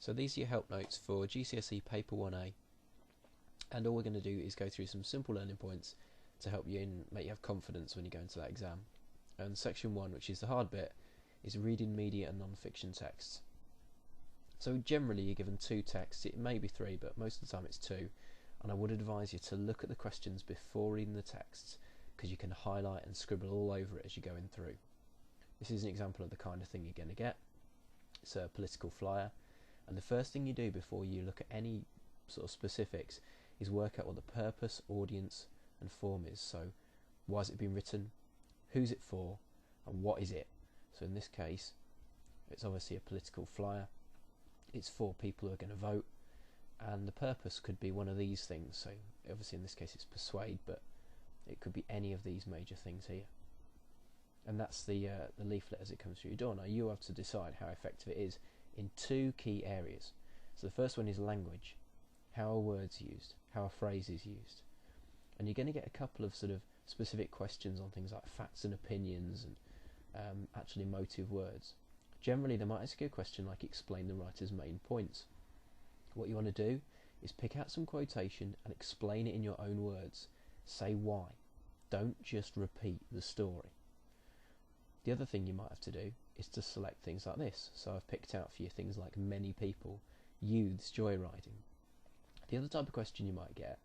So these are your help notes for GCSE Paper 1A, and all we're going to do is go through some simple learning points to help you and make you have confidence when you go into that exam. And section 1, which is the hard bit, is reading media and non-fiction texts. So generally you're given 2 texts, it may be 3, but most of the time it's 2, and I would advise you to look at the questions before reading the texts, because you can highlight and scribble all over it as you're going through. This is an example of the kind of thing you're going to get. It's a political flyer, and the first thing you do before you look at any sort of specifics is work out what the purpose, audience and form is. So why has it been written, who's it for, and what is it? So in this case it's obviously a political flyer, it's for people who are going to vote, and the purpose could be one of these things. So obviously in this case it's persuade, but it could be any of these major things here. And that's the leaflet as it comes through your door. Now you have to decide how effective it is in 2 key areas. So the first one is language. How are words used? How are phrases used? And you're going to get a couple of sort of specific questions on things like facts and opinions and actually emotive words. Generally they might ask you a question like explain the writer's main points. What you want to do is pick out some quotation and explain it in your own words. Say why. Don't just repeat the story. The other thing you might have to do is to select things like this. So I've picked out for you things like many people, youths joyriding. The other type of question you might get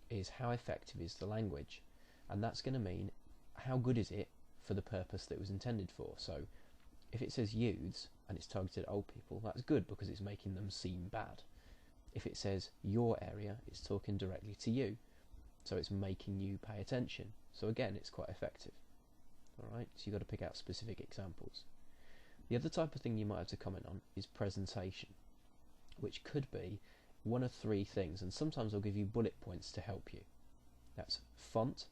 is how effective is the language, and that's going to mean how good is it for the purpose that it was intended for. So if it says youths and it's targeted at old people, that's good because it's making them seem bad. If it says your area, it's talking directly to you, so it's making you pay attention. So again, it's quite effective. Alright, so you've got to pick out specific examples. The other type of thing you might have to comment on is presentation, which could be one of 3 things, and sometimes I'll give you bullet points to help you. That's font,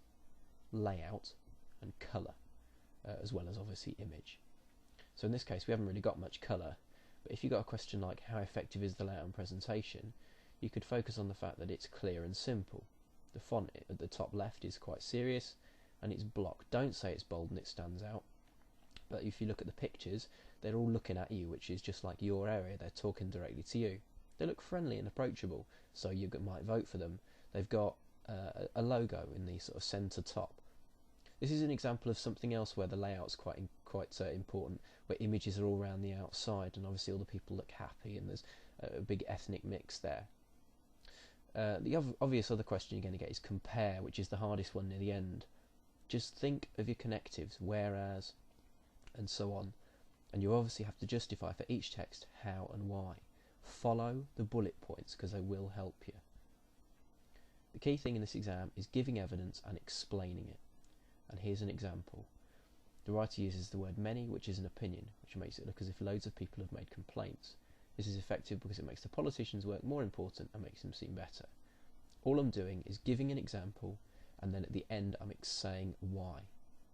layout and colour, as well as obviously image. So in this case we haven't really got much colour, but if you've got a question like how effective is the layout and presentation, you could focus on the fact that it's clear and simple. The font at the top left is quite serious and it's blocked. Don't say it's bold and it stands out, but if you look at the pictures, they're all looking at you, which is just like your area. They're talking directly to you. They look friendly and approachable, so you might vote for them. They've got a logo in the sort of centre top. This is an example of something else where the layout's quite important, where images are all around the outside and obviously all the people look happy and there's a big ethnic mix there. The obvious other question you're going to get is compare, which is the hardest one near the end. Just think of your connectives, whereas, and so on, and you obviously have to justify for each text how and why. Follow the bullet points because they will help you. The key thing in this exam is giving evidence and explaining it. And here's an example. The writer uses the word many, which is an opinion, which makes it look as if loads of people have made complaints. This is effective because it makes the politicians' work more important and makes them seem better. All I'm doing is giving an example, and then at the end I'm saying why.